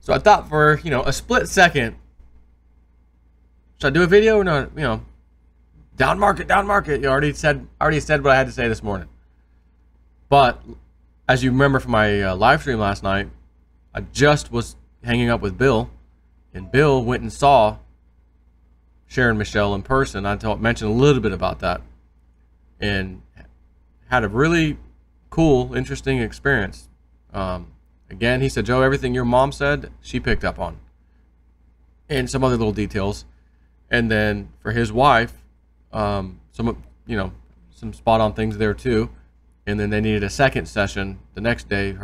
So I thought for, a split second, should I do a video or not? Down market, down market. You already said what I had to say this morning. But as you remember from my live stream last night, I just was hanging up with Bill, and Bill went and saw Sharon Michelle in person. I mentioned a little bit about that, and had a really cool, interesting experience. Again, he said, Joe, everything your mom said, she picked up on, and some other little details. And then for his wife, some spot on things there too. And then they needed a second session the next day,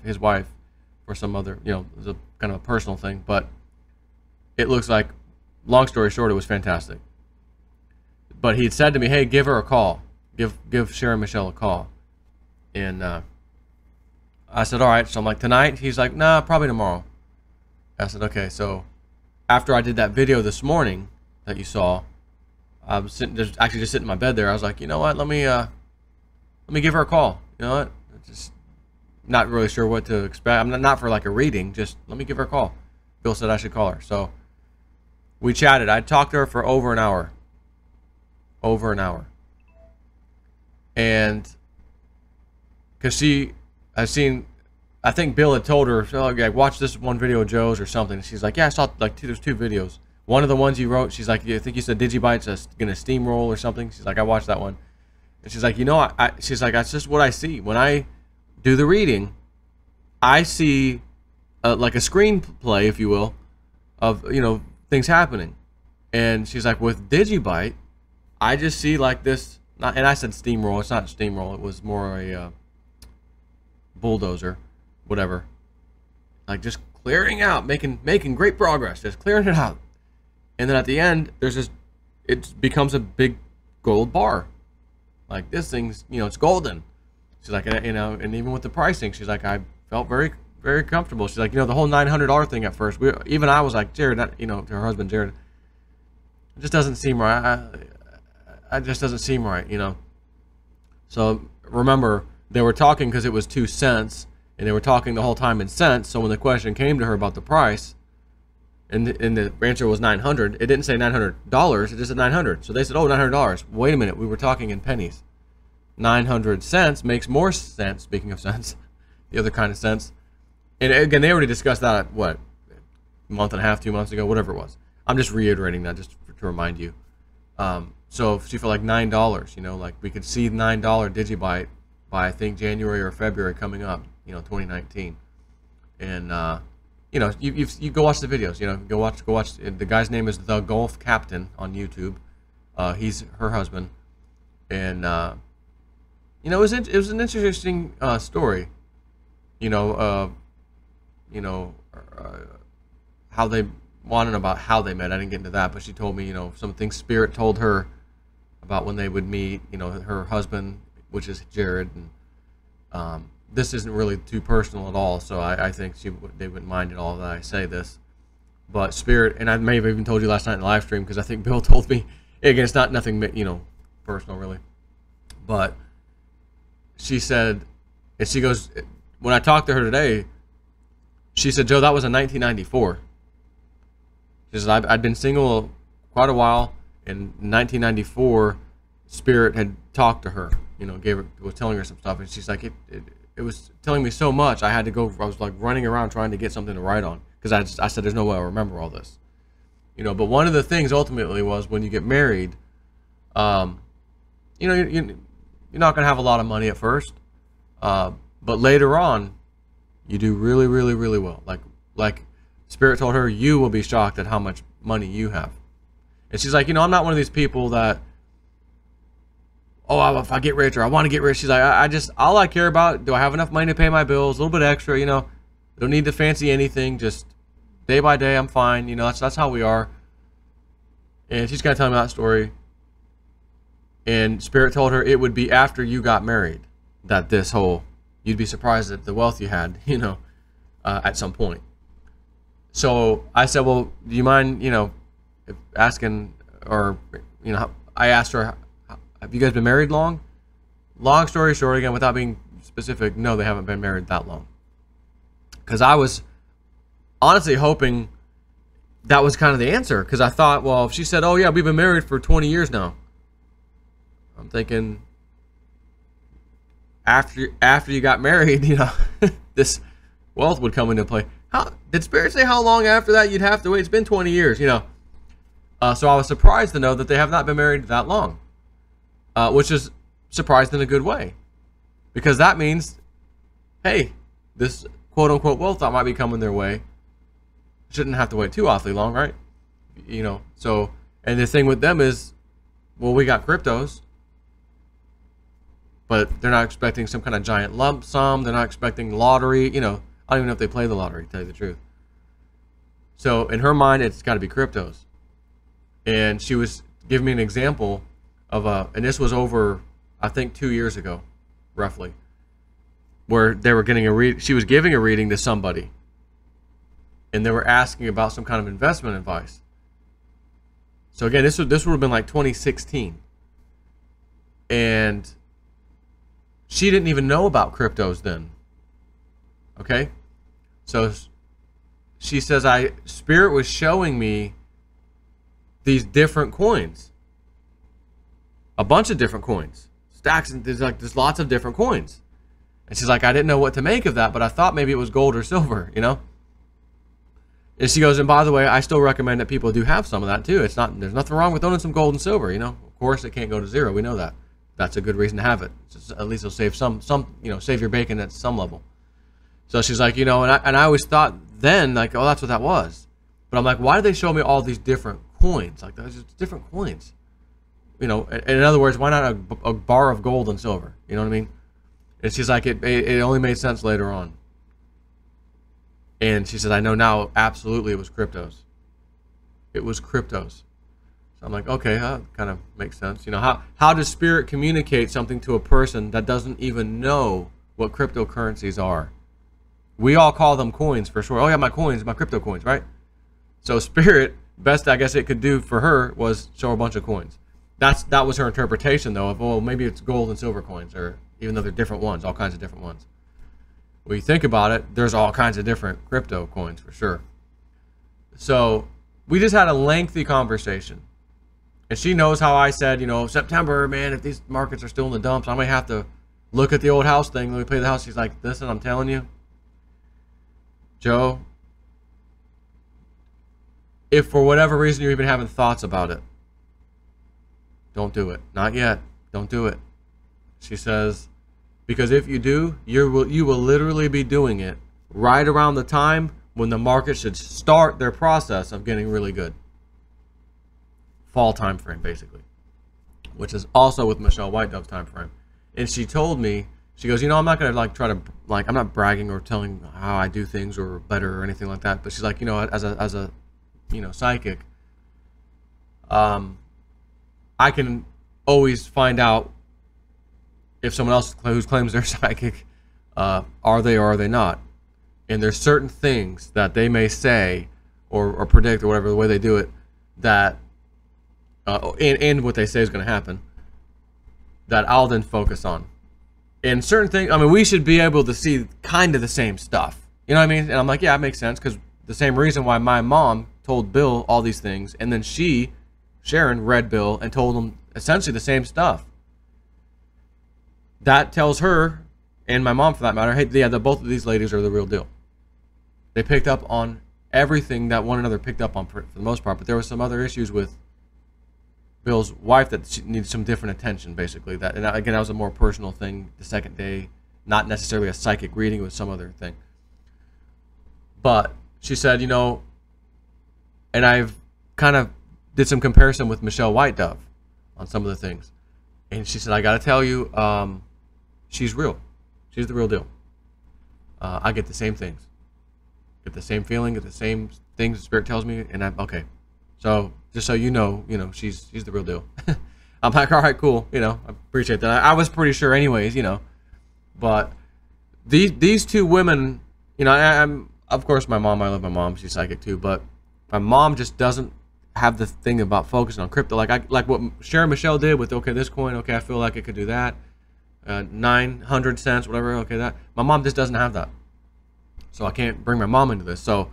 his wife, for some other, it was a kind of a personal thing. But it looks like, long story short, it was fantastic. But he had said to me, hey, give her a call. Give Sharon Michelle a call. And I said, all right. So I'm like, tonight? He's like, nah, probably tomorrow. I said, okay. So after I did that video this morning that you saw, I was just sitting in my bed there. I was like, you know what? Let me give her a call. You know what? Just not really sure what to expect. I'm not for like a reading. Just let me give her a call. Bill said I should call her. So we chatted. I talked to her for over an hour. Over an hour. And because I think Bill had told her, oh, yeah, watch this one video of Joe's or something. She's like, yeah, I saw like there's two videos. One of the ones you wrote, she's like, I think you said Digibyte's gonna steamroll or something. She's like, I watched that one. And she's like, she's like, that's just what I see. When I do the reading, I see like a screenplay, if you will, of, things happening. And she's like, with Digibyte, I just see like this, and I said steamroll. It's not steamroll. It was more a bulldozer, whatever. Like just clearing out, making great progress, just clearing it out. And then at the end, it becomes a big gold bar. Like this thing's, it's golden. She's like, and even with the pricing, she's like, I felt very, very comfortable. She's like, the whole $900 thing at first, even I was like, Jared, to her husband, Jared, it just doesn't seem right. It just doesn't seem right, So remember, they were talking because it was 2 cents, and they were talking the whole time in cents. So when the question came to her about the price, and the answer was $900, it didn't say $900. It just said $900. So they said, oh, $900. Wait a minute, we were talking in pennies. 900 cents makes more sense. Speaking of sense, the other kind of sense. And again, they already discussed that at what, a month and a half, 2 months ago, whatever it was. I'm just reiterating that just to remind you. So if she felt like $9, like we could see $9 Digibyte by I think January or February coming up, 2019. And you go watch the videos. Go watch. The guy's name is The Golf Captain on YouTube. He's her husband, and it was an interesting story. How they wanted about how they met. I didn't get into that, but she told me, some things Spirit told her about when they would meet. Her husband, which is Jared, and this isn't really too personal at all, so I think they wouldn't mind at all that I say this. But Spirit, and I may have even told you last night in the live stream, because I think Bill told me, again, it's not nothing, personal really. But she said, and she goes, when I talked to her today, she said, Joe, that was in 1994. She said, I'd been single quite a while. In 1994, Spirit had talked to her, was telling her some stuff, and she's like, it was telling me so much, I was like running around trying to get something to write on, because I said, there's no way I'll remember all this. But one of the things ultimately was when you get married, you're not going to have a lot of money at first, but later on, you do really, really, really well. Like Spirit told her, you will be shocked at how much money you have. And she's like, I'm not one of these people that, oh, if I get rich or I want to get rich. She's like, all I care about, do I have enough money to pay my bills, a little bit extra, don't need to fancy anything, just day by day, I'm fine. That's how we are. And she's kind of telling me that story. And Spirit told her it would be after you got married that you'd be surprised at the wealth you had, at some point. So I said, well, do you mind, asking, or, I asked her, have you guys been married long? Long story short, again, without being specific, no, they haven't been married that long. Because I was honestly hoping that was kind of the answer, because I thought, well, if she said, oh yeah, we've been married for 20 years now, I'm thinking after you got married, you know, this wealth would come into play. How did Spirit say how long after that you'd have to wait? It's been 20 years, you know. So I was surprised to know that they have not been married that long, which is surprised in a good way, because that means, hey, this quote-unquote wealth that might be coming their way shouldn't have to wait too awfully long, right? You know, so, and the thing with them is, well, we got cryptos, but they're not expecting some kind of giant lump sum. They're not expecting lottery. You know, I don't even know if they play the lottery, to tell you the truth. So in her mind, it's got to be cryptos. And she was giving me an example of and this was over, I think, 2 years ago, roughly, where they were getting she was giving a reading to somebody, and they were asking about some kind of investment advice. So again, this would have been like 2016, and she didn't even know about cryptos then. Okay, so she says, Spirit was showing me these different coins, a bunch of different coins, stacks, and there's lots of different coins. And she's like, I didn't know what to make of that, but I thought maybe it was gold or silver, you know. And she goes, and by the way, I still recommend that people do have some of that too. There's nothing wrong with owning some gold and silver, you know. Of course, it can't go to zero. We know that. That's a good reason to have it. Just, at least it'll save some, you know, save your bacon at some level. So she's like, you know, and I always thought then, like, oh, that's what that was. But I'm like, why did they show me all these different coins? Like, there's just different coins. You know, in other words, why not a bar of gold and silver? You know what I mean? And she's like, it only made sense later on. And she said, I know now, absolutely, it was cryptos. It was cryptos. So I'm like, okay, that kind of makes sense. You know, how does Spirit communicate something to a person that doesn't even know what cryptocurrencies are? We all call them coins for sure. Oh yeah, my coins, my crypto coins, right? So Spirit, best I guess it could do for her was show a bunch of coins. That was her interpretation though of, oh, maybe it's gold and silver coins, or even though they're different ones, all kinds of different ones. When you think about it, there's all kinds of different crypto coins for sure. So we just had a lengthy conversation. And she knows how I said, you know, September, man, if these markets are still in the dumps, I may have to look at the old house thing. Let me pay the house. She's like, listen, I'm telling you, Joe, if for whatever reason you're even having thoughts about it, don't do it. Not yet. Don't do it. She says, because if you do, you will literally be doing it right around the time when the market should start their process of getting really good. Fall time frame, basically, which is also with Michelle White Dove's time frame. And she told me, she goes, you know, I'm not gonna like try to like, I'm not bragging or telling how I do things or better or anything like that. But she's like, you know, as a you know, psychic, I can always find out if someone else who claims they're psychic, are they or are they not? And there's certain things that they may say or predict or whatever, the way they do it, that and what they say is going to happen, that I'll then focus on. And certain things, I mean, we should be able to see kind of the same stuff. You know what I mean? And I'm like, yeah, it makes sense, because the same reason why my mom told Bill all these things, and then Sharon, read Bill and told him essentially the same stuff. That tells her, and my mom for that matter, hey, yeah, both of these ladies are the real deal. They picked up on everything that one another picked up on for the most part, but there were some other issues with Bill's wife that she needed some different attention, basically. That, and again, that was a more personal thing the second day, not necessarily a psychic reading, it was some other thing. But she said, you know, and I've kind of did some comparison with Michelle White Dove on some of the things. And she said, I got to tell you, she's real. She's the real deal. I get the same things. Get the same feeling, get the same things the Spirit tells me, and I'm okay. So just so you know, she's the real deal. I'm like, all right, cool. You know, I appreciate that. I was pretty sure anyways, you know. But these two women, you know, I'm of course my mom, I love my mom, she's psychic too, but my mom just doesn't have the thing about focusing on crypto. Like what Sharon Michelle did with, okay, this coin, okay, I feel like it could do that. 900 cents, whatever, okay, that. My mom just doesn't have that. So I can't bring my mom into this. So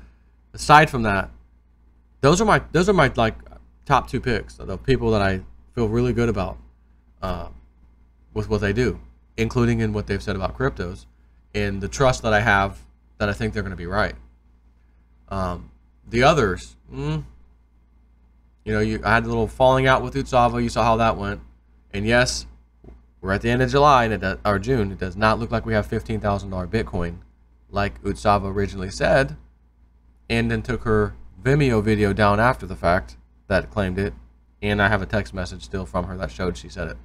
aside from that, those are my like top 2 picks. The people that I feel really good about with what they do, including in what they've said about cryptos, and the trust that I have that I think they're going to be right. The others, you know, I had a little falling out with Utsava. You saw how that went, and yes, we're at the end of July and or June. It does not look like we have $15,000 Bitcoin, like Utsava originally said, and then took her Vimeo video down after the fact that claimed it, and I have a text message still from her that showed she said it.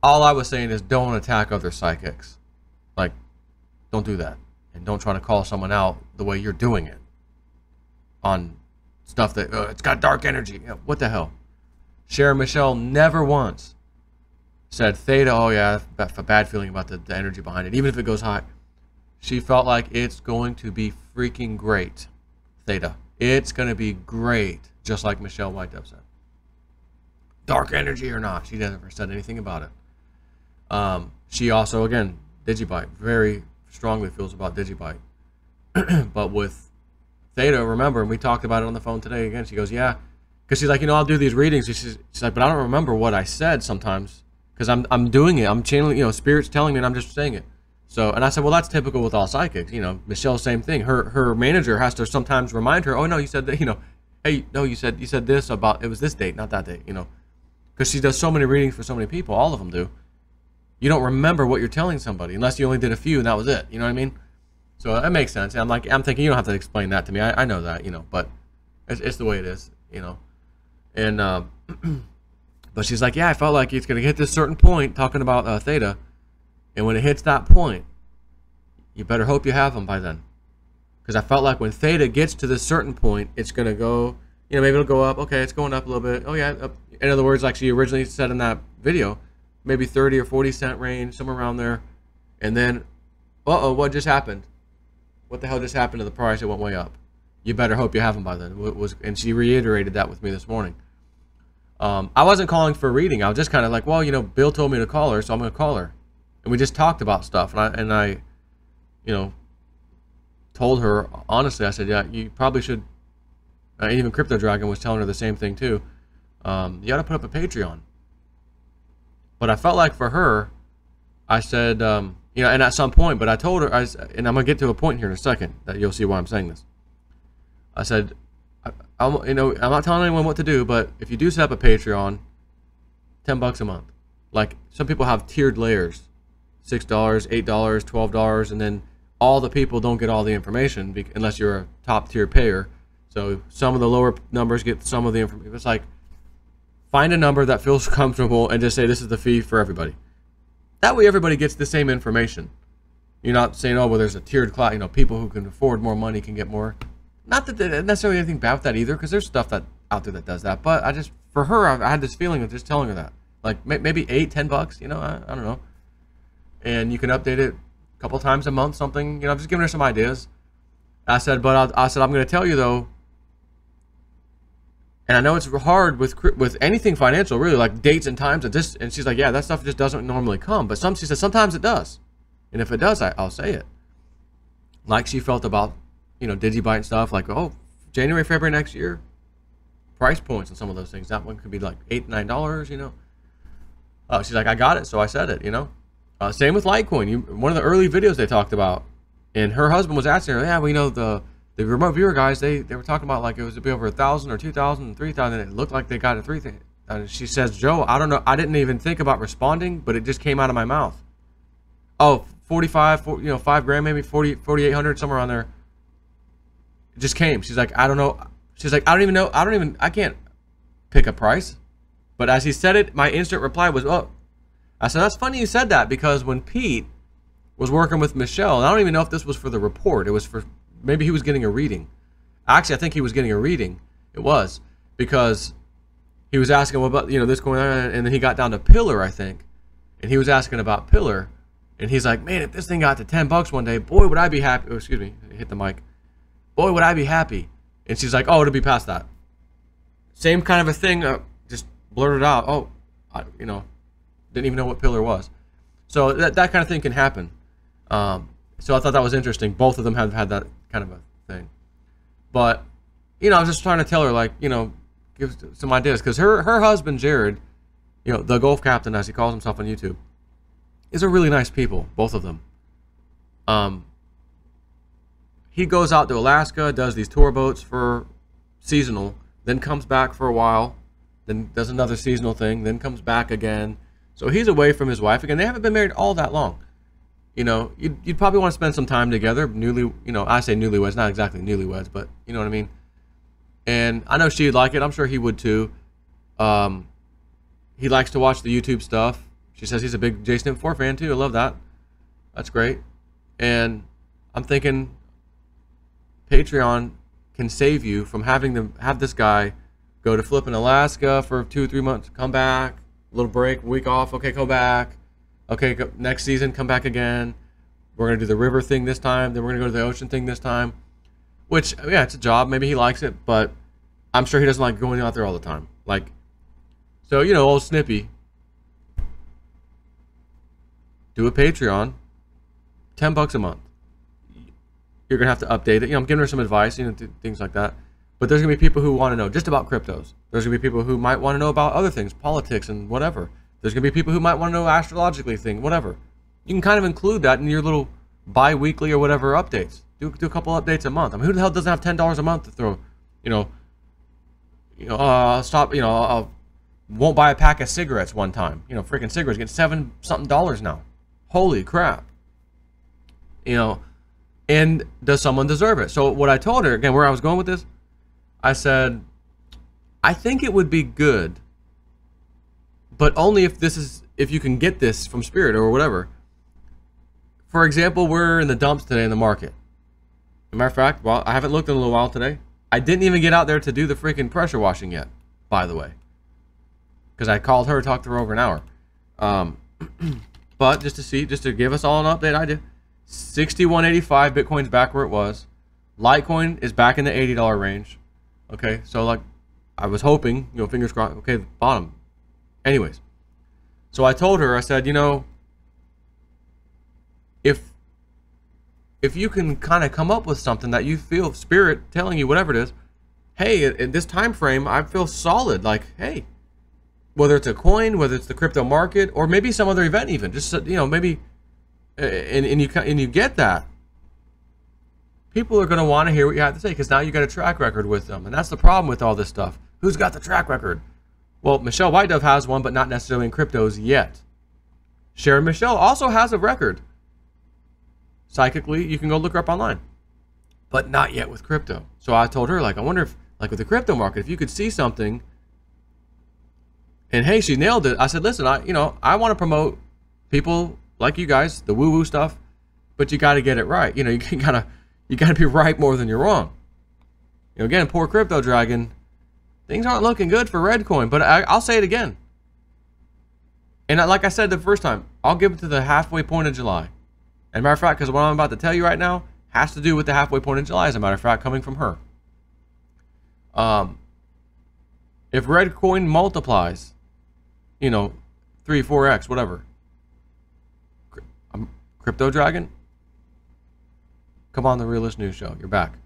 All I was saying is don't attack other psychics. Like, don't do that, and don't try to call someone out the way you're doing it on stuff that it's got dark energy. What the hell? Sharon Michelle never once said Theta, oh yeah, a bad feeling about the energy behind it, even if it goes high. She felt like it's going to be freaking great. Theta, it's going to be great, just like Michelle Whitedove said. Dark energy or not, she never said anything about it. She also, again, Digibyte, very strongly feels about Digibyte. But with Theta, remember, and we talked about it on the phone today again, she goes, yeah, because she's like, you know, I'll do these readings. She's like, but I don't remember what I said sometimes, because I'm doing it. I'm channeling, you know, Spirit's telling me and I'm just saying it. So, and I said, well, that's typical with all psychics. You know, Michelle, same thing. Her manager has to sometimes remind her, oh, no, you said that, you know, hey, no, you said this about, it was this date, not that date, you know, because she does so many readings for so many people. All of them do. You don't remember what you're telling somebody unless you only did a few and that was it. You know what I mean? So that makes sense. I'm thinking you don't have to explain that to me. I know that, you know, but it's the way it is, you know. And but she's like, yeah, I felt like it's gonna hit this certain point, talking about Theta, and when it hits that point, you better hope you have them by then, because I felt like when Theta gets to this certain point, it's gonna go, you know, maybe it'll go up. Okay, it's going up a little bit. Oh yeah, up. In other words, like she originally said in that video, maybe 30 or 40 cent range, somewhere around there, and then, what just happened? What the hell just happened to the price? It went way up. You better hope you have them by then. And she reiterated that with me this morning. I wasn't calling for a reading. I was just kind of like, well, you know, Bill told me to call her, so I'm going to call her. And we just talked about stuff. And I, you know, told her, honestly, I said, yeah, you probably should, and even Crypto Dragon was telling her the same thing too. You got to put up a Patreon. But I felt like for her, I said, you know, and at some point, but I told her, and I'm going to get to a point here in a second that you'll see why I'm saying this. I said, you know, I'm not telling anyone what to do, but if you do set up a Patreon, $10 a month. Like, some people have tiered layers, $6, $8, $12, and then all the people don't get all the information unless you're a top tier payer. So some of the lower numbers get some of the information. It's like, find a number that feels comfortable and just say this is the fee for everybody. That way everybody gets the same information. You're not saying, oh, well, there's a tiered class, you know, people who can afford more money can get more. Not that there's necessarily anything bad with that either, because there's stuff that out there that does that. But I just, for her, I had this feeling of just telling her that. Like, maybe $8, $10, you know, I don't know. And you can update it a couple times a month, something, you know, I'm just giving her some ideas. I said, but I said, I'm going to tell you, though, and I know it's hard with anything financial, really, like dates and times. And she's like, yeah, that stuff just doesn't normally come. But she said, sometimes it does. And if it does, I'll say it. Like she felt about, you know, Digibyte and stuff. Like, oh, January, February next year, price points and some of those things. That one could be like $8, $9, you know. She's like, I got it, so I said it, you know. Same with Litecoin. One of the early videos they talked about, and her husband was asking her, yeah, well, you know, the remote viewer guys, they were talking about like it was to be over 1,000 or 2,000, 3,000. It looked like they got it 3,000. And she says, Joe, I don't know. I didn't even think about responding, but it just came out of my mouth. Oh, 45, you know, $5,000, maybe 4,800, somewhere on there. It just came. She's like, I don't know. She's like, I don't even know. I can't pick a price. But as he said it, my instant reply was, oh. I said, that's funny you said that, because when Pete was working with Michelle, and I don't even know if this was for the report. It was for, maybe he was getting a reading. Actually, I think he was getting a reading. It was, because he was asking, well, about, you know, this going on, and then he got down to Pillar, I think. And he was asking about Pillar. And he's like, man, if this thing got to $10 one day, boy, would I be happy. Oh, excuse me, hit the mic. Boy, would I be happy. And she's like, oh, it'll be past that. Same kind of a thing, just blurted out. Oh, you know, didn't even know what Pillar was. So that kind of thing can happen. So I thought that was interesting. Both of them have had that kind of a thing. But, you know, I was just trying to tell her, like, you know, give some ideas. Because her husband, Jared, you know, the golf captain, as he calls himself on YouTube, is a really nice people, both of them. He goes out to Alaska, does these tour boats for seasonal, then comes back for a while, then does another seasonal thing, then comes back again. So he's away from his wife again. They haven't been married all that long. You know, you'd probably want to spend some time together. You know, I say newlyweds, not exactly newlyweds, but you know what I mean. And I know she'd like it. I'm sure he would too. He likes to watch the YouTube stuff. She says he's a big Jason M4 fan too. I love that. That's great. And I'm thinking Patreon can save you from having to have this guy go to flipping Alaska for 2 or 3 months, come back, a little break, week off, okay, go back. Okay, next season, come back again. We're going to do the river thing this time. Then we're going to go to the ocean thing this time. Which, yeah, it's a job. Maybe he likes it, but I'm sure he doesn't like going out there all the time. Like, so, you know, old Snippy, do a Patreon, $10 a month. You're going to have to update it. You know, I'm giving her some advice, you know, things like that. But there's going to be people who want to know just about cryptos. There's going to be people who might want to know about other things, politics and whatever. There's going to be people who might want to know astrologically things, whatever. You can kind of include that in your little bi-weekly or whatever updates. Do a couple updates a month. I mean, who the hell doesn't have $10 a month to throw? Stop. You know, I won't buy a pack of cigarettes one time. You know, freaking cigarettes get $7-something now. Holy crap. You know, and does someone deserve it? So what I told her, again, where I was going with this, I said, I think it would be good, but only if you can get this from Spirit or whatever. For example, we're in the dumps today in the market. As a matter of fact, well, I haven't looked in a little while today. I didn't even get out there to do the freaking pressure washing yet, by the way. Because I called her, talked to her over an hour. But just to give us all an update, I did. 61.85, Bitcoin's back where it was. Litecoin is back in the $80 range. Okay, so like, I was hoping, you know, fingers crossed, okay, bottom. Anyways, so I told her, I said, you know, if you can kind of come up with something that you feel Spirit telling you, whatever it is, hey, in this time frame, I feel solid. Like, hey, whether it's a coin, whether it's the crypto market, or maybe some other event, even just, you know, maybe, and you get that, people are going to want to hear what you have to say because now you got a track record with them, and that's the problem with all this stuff. Who's got the track record? Well, Michelle White Dove has one, but not necessarily in cryptos yet. Sharon Michelle also has a record. Psychically, you can go look her up online, but not yet with crypto. So I told her, like, I wonder if, like, with the crypto market, if you could see something. And hey, she nailed it. I said, listen, I want to promote people like you guys, the woo-woo stuff, but you got to get it right. You know, you gotta be right more than you're wrong. You know, again, poor Crypto Dragon, things aren't looking good for Redcoin. But I'll say it again. And like I said the first time, I'll give it to the halfway point of July. As a matter of fact, because what I'm about to tell you right now has to do with the halfway point in July, as a matter of fact, coming from her. If Redcoin multiplies, you know, 3, 4x, whatever, Crypto Dragon, come on the Realist News Show. You're back.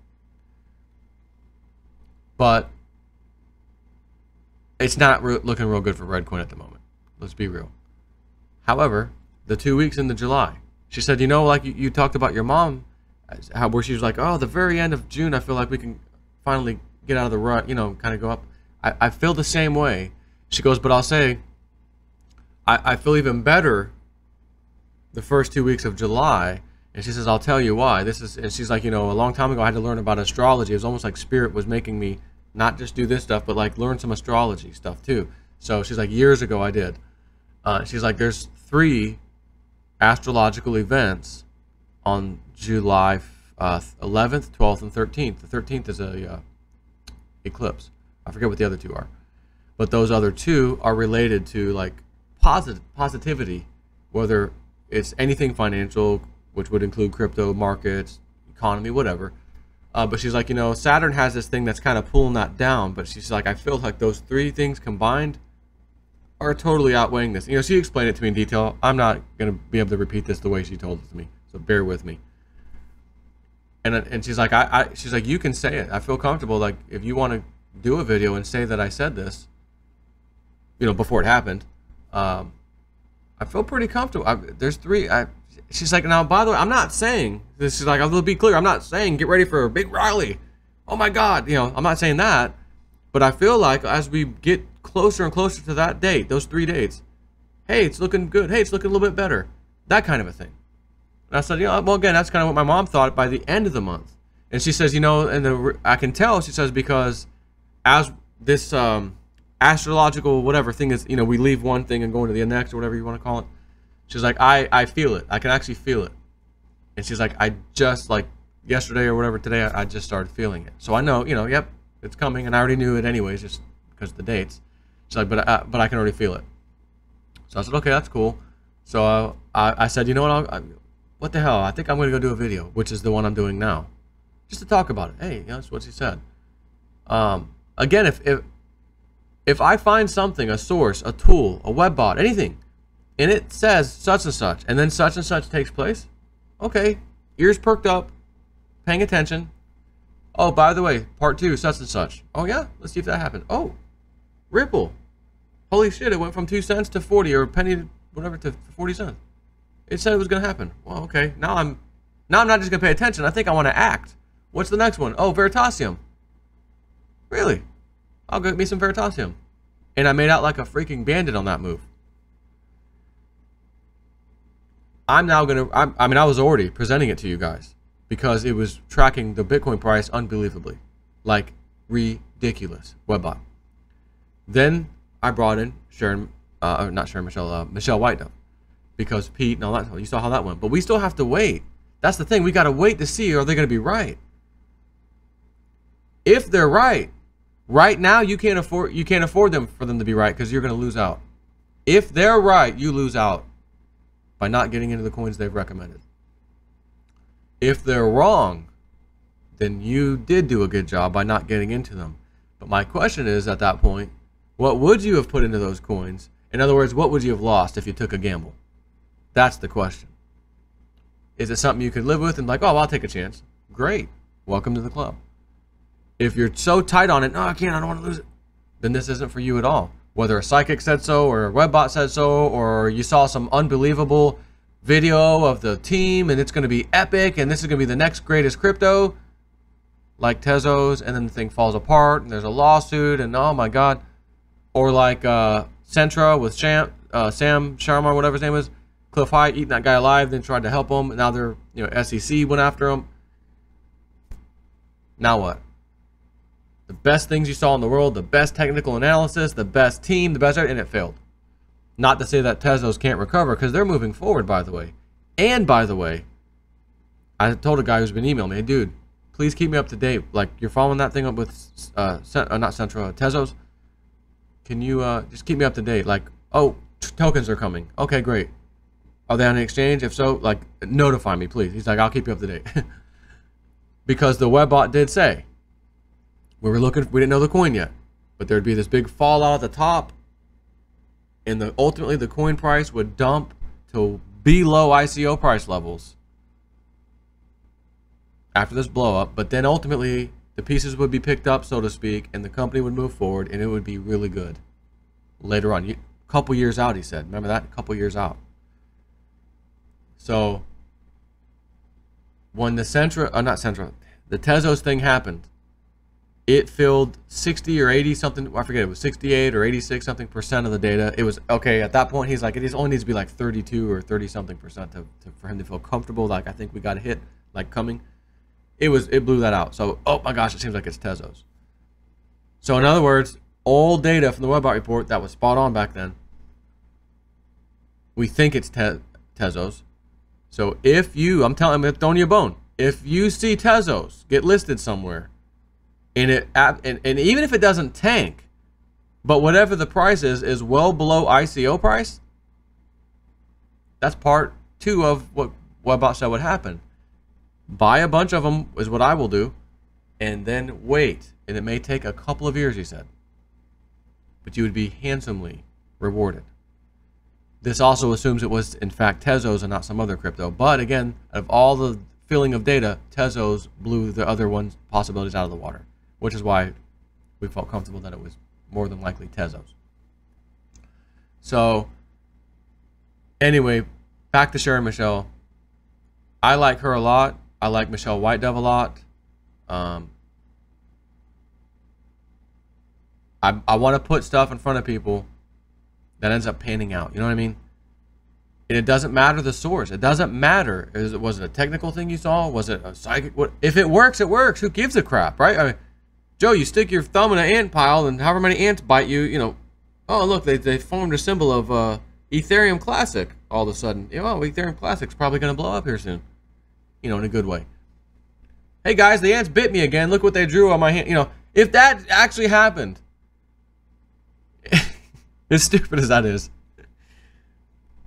But it's not looking real good for Redcoin at the moment. Let's be real. However, the 2 weeks into July, she said, you know, like you talked about your mom, where she was like, oh, the very end of June, I feel like we can finally get out of the rut, you know, kind of go up. I feel the same way. She goes, but I'll say, I feel even better the first 2 weeks of July. And she says, I'll tell you why. And she's like, you know, a long time ago, I had to learn about astrology. It was almost like Spirit was making me not just do this stuff, but like learn some astrology stuff too. So she's like, years ago, I did. She's like, there's 3 astrological events on July 11th, 12th, and 13th. The 13th is a eclipse. I forget what the other 2 are. But those other 2 are related to like positivity, whether it's anything financial, which would include crypto markets, economy, whatever. But she's like, you know, Saturn has this thing that's kind of pulling that down. But she's like, I feel like those 3 things combined are totally outweighing this. You know, she explained it to me in detail. I'm not going to be able to repeat this the way she told it to me. So bear with me. And she's like, she's like, you can say it. I feel comfortable. Like, if you want to do a video and say that I said this, you know, before it happened, I feel pretty comfortable. There's three. She's like, now, by the way, I'm not saying this. Is like, I'll be clear. I'm not saying get ready for a big rally. Oh my God, you know, I'm not saying that. But I feel like as we get closer and closer to that date, those 3 dates, hey, it's looking good. Hey, it's looking a little bit better. That kind of a thing. And I said, you know, well, again, that's kind of what my mom thought by the end of the month. And she says, you know, and I can tell, she says, because as this astrological whatever thing is, you know, we leave one thing and go into the next or whatever you want to call it. She's like, I feel it. I can actually feel it. And she's like, I just, like, yesterday or whatever, today, I just started feeling it. So I know, you know, yep, it's coming. And I already knew it anyways, just because of the dates. She's like, but I can already feel it. So I said, okay, that's cool. So I said, you know what, what the hell? I think I'm going to go do a video, which is the one I'm doing now, just to talk about it. Hey, you know, that's what she said. Again, if I find something, a source, a tool, a web bot, anything, and it says such and then such and such takes place, okay, ears perked up, paying attention. Oh, by the way, part 2, such and such. Oh yeah, let's see if that happened. Oh, Ripple. Holy shit, it went from 2 cents to 40 or a penny, whatever, to 40 cents. It said it was going to happen. Well, okay. Now I'm not just going to pay attention. I think I want to act. What's the next one? Oh, Veritasium. Really? I'll go get me some Veritasium. And I made out like a freaking bandit on that move. I'm now going to... I mean, I was already presenting it to you guys because it was tracking the Bitcoin price unbelievably. Like, ridiculous. Webbot. Then I brought in Sharon... not Sharon Michelle. Michelle Whitedove. Because Pete and all that, you saw how that went. But we still have to wait. That's the thing. We got to wait to see, are they going to be right? If they're right now, you can't afford them for them to be right because you're going to lose out. If they're right, you lose out by not getting into the coins they've recommended. If they're wrong, then you did do a good job by not getting into them. But my question is, at that point, what would you have put into those coins? In other words, what would you have lost if you took a gamble? That's the question. Is it something you could live with and like, oh, I'll take a chance? Great. Welcome to the club. If you're so tight on it, no, I can't, I don't want to lose it, then this isn't for you at all. Whether a psychic said so or a webbot said so, or you saw some unbelievable video of the team and it's going to be epic and this is going to be the next greatest crypto, like Tezos, and then the thing falls apart and there's a lawsuit and oh my God. Or like Centra with Sam Sharma, whatever his name is, Cliff High, eating that guy alive, then tried to help him. And now they're, you know, SEC went after him. Now what? The best things you saw in the world, the best technical analysis, the best team, the best, and it failed. Not to say that Tezos can't recover, because they're moving forward, by the way. And by the way, I told a guy who's been emailing me, hey, dude, please keep me up to date. Like, you're following that thing up with, not Centra, Tezos. Can you just keep me up to date? Like, oh, tokens are coming. Okay, great. Are they on the exchange? If so, like, notify me, please. He's like, I'll keep you up to date. Because the webbot did say, we didn't know the coin yet, but there'd be this big fallout at the top, and ultimately the coin price would dump to below ICO price levels after this blow up, but then ultimately the pieces would be picked up, so to speak, and the company would move forward, and it would be really good later on. A couple years out, he said. Remember that? A couple years out. So when the the Tezos thing happened, it filled 60 or 80 something, I forget, it was 68 or 86 something % of the data. It was okay at that point. He's like, it only needs to be like 32 or 30 something % for him to feel comfortable. Like, I think we got a hit, like, coming. It blew that out. So, oh my gosh, it seems like it's Tezos. So in other words, all data from the Webbot report that was spot on back then, we think it's Tezos. So if you, I'm throwing you a bone. If you see Tezos get listed somewhere, and even if it doesn't tank, but whatever the price is well below ICO price, that's part 2 of what Webbot said would happen. Buy a bunch of them is what I will do, and then wait. And it may take a couple of years, he said, but you would be handsomely rewarded. This also assumes it was in fact Tezos and not some other crypto. But again, out of all the filling of data, Tezos blew the other one's possibilities out of the water, which is why we felt comfortable that it was more than likely Tezos. So, anyway, back to Sharon Michelle. I like her a lot. I like Michelle White Dove a lot. I want to put stuff in front of people that ends up panning out. You know what I mean? And it doesn't matter the source. It doesn't matter. Was it a technical thing you saw? Was it a psychic? If it works, it works. Who gives a crap, right? I mean, Joe, you stick your thumb in an ant pile, and however many ants bite you, you know, oh, look, they formed a symbol of Ethereum Classic all of a sudden. You know, Ethereum Classic's probably going to blow up here soon. You know, in a good way. Hey, guys, the ants bit me again. Look what they drew on my hand. You know, if that actually happened, as stupid as that is,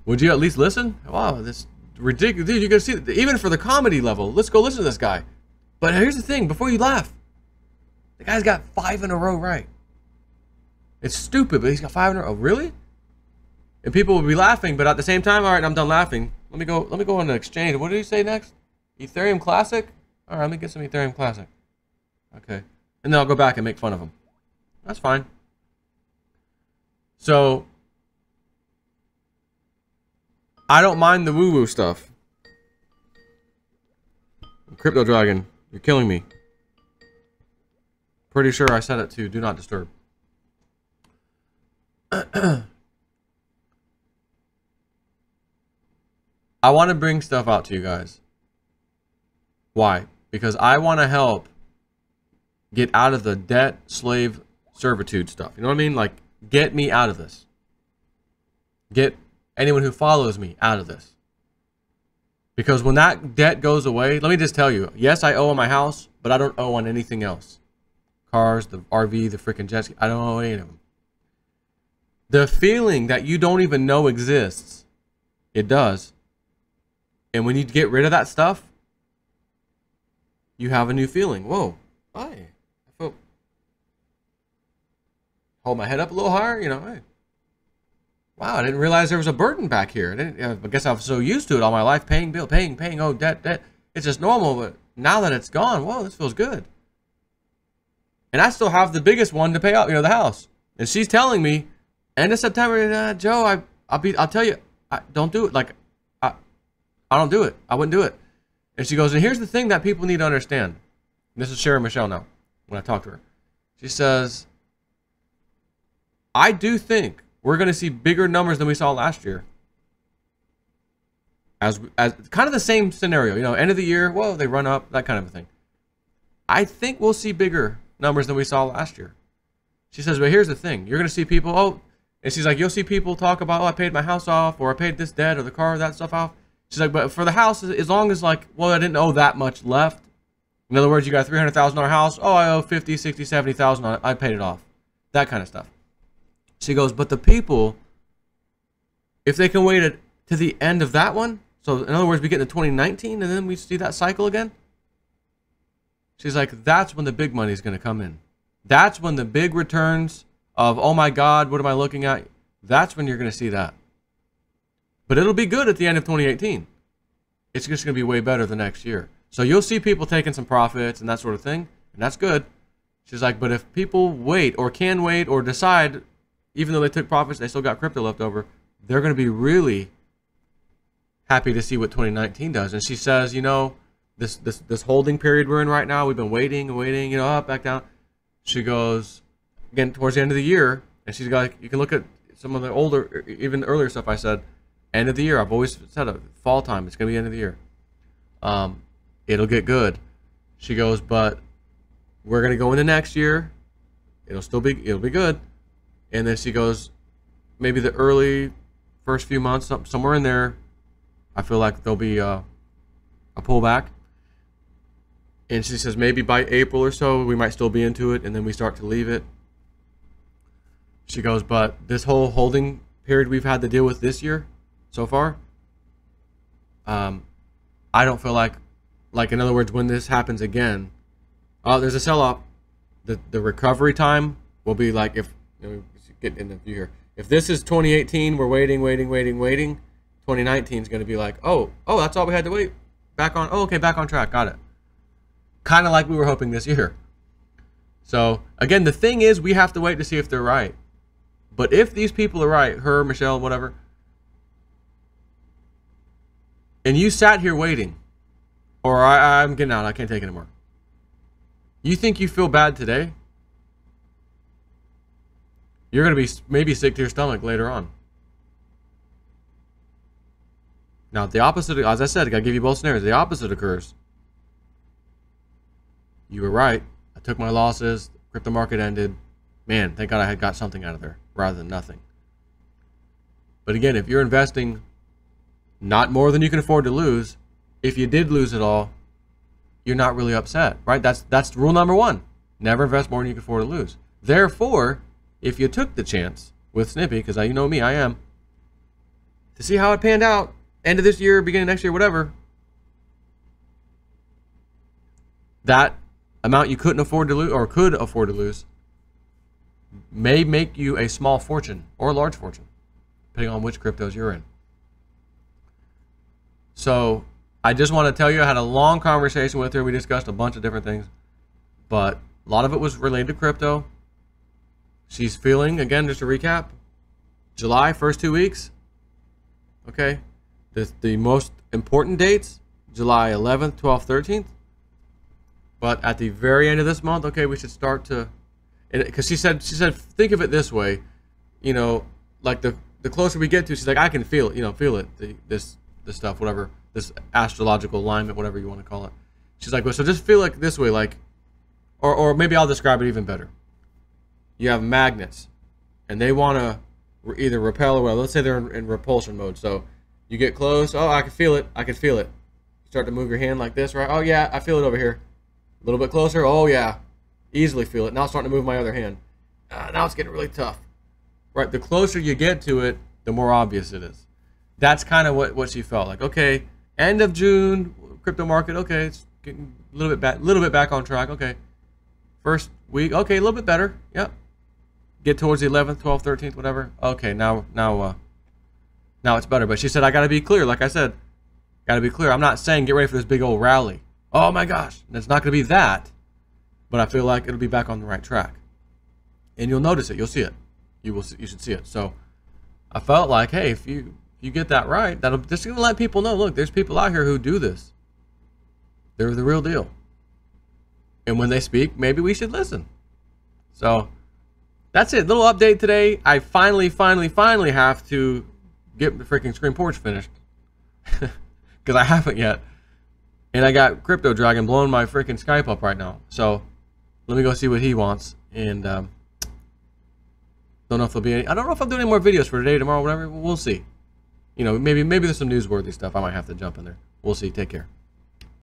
would you at least listen? Wow, this ridiculous. Dude, you're going to see, even for the comedy level, let's go listen to this guy. But here's the thing, before you laugh, the guy's got 5 in a row right. It's stupid, but he's got 5 in a row. Oh, really? And people will be laughing, but at the same time, all right, I'm done laughing. Let me go on the exchange. What did he say next? Ethereum Classic? All right, let me get some Ethereum Classic. Okay. And then I'll go back and make fun of him. That's fine. So, I don't mind the woo-woo stuff. Crypto Dragon, you're killing me. Pretty sure I set it to do not disturb. I want to bring stuff out to you guys. Why? Because I want to help get out of the debt, slave, servitude stuff. You know what I mean? Like, get me out of this. Get anyone who follows me out of this. Because when that debt goes away, let me just tell you, yes, I owe on my house, but I don't owe on anything else. Cars, the RV, the freaking jet ski, I don't owe any of them. The feeling that you don't even know exists, it does. And when you get rid of that stuff, you have a new feeling. Whoa, I feel, hold my head up a little higher, you know. Hey. Wow, I didn't realize there was a burden back here. I guess I was so used to it all my life, paying bill, paying, oh, debt. It's just normal, but now that it's gone, whoa, this feels good. And I still have the biggest one to pay out, you know, the house. And she's telling me, end of September, Joe, I'll tell you, don't do it. Like, I don't do it. I wouldn't do it. And she goes, and here's the thing that people need to understand. And this is Sharon Michelle now, when I talk to her. She says, I do think we're going to see bigger numbers than we saw last year. As kind of the same scenario, you know, end of the year, whoa, they run up, that kind of a thing. I think we'll see bigger numbers than we saw last year. She says, but here's the thing. You're going to see people, oh, and she's like, you'll see people talk about, oh, I paid my house off, or I paid this debt, or the car, that stuff off. She's like, but for the house, as long as, like, well, I didn't owe that much left. In other words, you got a $300,000 house. Oh, I owe 50, 60, 70,000 on it. I paid it off. That kind of stuff. She goes, but the people, if they can wait to the end of that one, so in other words, we get into 2019 and then we see that cycle again. She's like, that's when the big money is going to come in. That's when the big returns of, oh my God, what am I looking at? That's when you're going to see that. But it'll be good at the end of 2018. It's just going to be way better the next year. So you'll see people taking some profits and that sort of thing, and that's good. She's like, but if people wait or can wait or decide, even though they took profits, they still got crypto left over, they're going to be really happy to see what 2019 does. And she says, you know, this holding period we're in right now, we've been waiting and waiting, you know, up, back down. She goes, again, towards the end of the year, and she's got, you can look at some of the older, even earlier stuff I said, end of the year. I've always said it, fall time, it's going to be end of the year. It'll get good. She goes, but we're going to go into next year. It'll be good. And then she goes, maybe the early first few months, somewhere in there, I feel like there'll be a pullback. And she says maybe by April or so, we might still be into it, and then we start to leave it. She goes, but this whole holding period we've had to deal with this year so far, I don't feel like in other words, when this happens again, there's a sell-off. The recovery time will be like, if you know, get in the view here. If this is 2018, we're waiting. 2019 is going to be like, oh, that's all we had to wait. back on. Oh, okay, back on track. Got it. Kind of like we were hoping this year. So again, the thing is, we have to wait to see if they're right. But if these people are right, her, Michelle, whatever, and you sat here waiting, or I'm getting out, I can't take it anymore. You think you feel bad today? You're going to be maybe sick to your stomach later on. Now, the opposite, as I said, I got to give you both scenarios. The opposite occurs. You were right. I took my losses. Crypto market ended. Man, thank God I had got something out of there rather than nothing. But again, if you're investing not more than you can afford to lose, if you did lose it all, you're not really upset, right? That's rule number one. Never invest more than you can afford to lose. Therefore, if you took the chance with Snippy, because you know me, I am, to see how it panned out, end of this year, beginning of next year, whatever, that amount you couldn't afford to lose, or could afford to lose, may make you a small fortune or a large fortune, depending on which cryptos you're in. So I just want to tell you, I had a long conversation with her. We discussed a bunch of different things, but a lot of it was related to crypto. She's feeling, again, just to recap, July, first 2 weeks. Okay. The most important dates, July 11th, 12th, 13th. But at the very end of this month, okay, we should start to, because she said, think of it this way, you know, like the closer we get to, she's like, I can feel it, you know, this stuff, whatever, this astrological alignment, whatever you want to call it. She's like, well, so just feel like this way, like, or maybe I'll describe it even better. You have magnets, and they want to either repel or whatever. Let's say they're in repulsion mode. So you get close. Oh, I can feel it. I can feel it. You start to move your hand like this, right? Oh, yeah, I feel it over here. A little bit closer. Oh, yeah. Easily feel it. Now it's starting to move my other hand. Now it's getting really tough. Right? The closer you get to it, the more obvious it is. That's kind of what she felt like. Okay, end of June, crypto market. Okay, it's getting a little bit back on track. Okay, first week. Okay, a little bit better. Yep. Get towards the 11th, 12th, 13th, whatever. Okay, now it's better. But she said, I got to be clear. Like I said, got to be clear. I'm not saying get ready for this big old rally. Oh my gosh, it's not going to be that. But I feel like it'll be back on the right track, and you'll notice it. You'll see it. You should see it. So I felt like, hey, if you get that right, that'll just gonna let people know. Look, there's people out here who do this. They're the real deal. And when they speak, maybe we should listen. So that's it. Little update today. I finally have to get the freaking Screen Porch finished because I haven't yet. And I got Crypto Dragon blowing my freaking Skype up right now. So let me go see what he wants. And don't know if there'll be any. I don't know if I'll do any more videos for today, tomorrow, whatever. We'll see. You know, maybe there's some newsworthy stuff. I might have to jump in there. We'll see. Take care.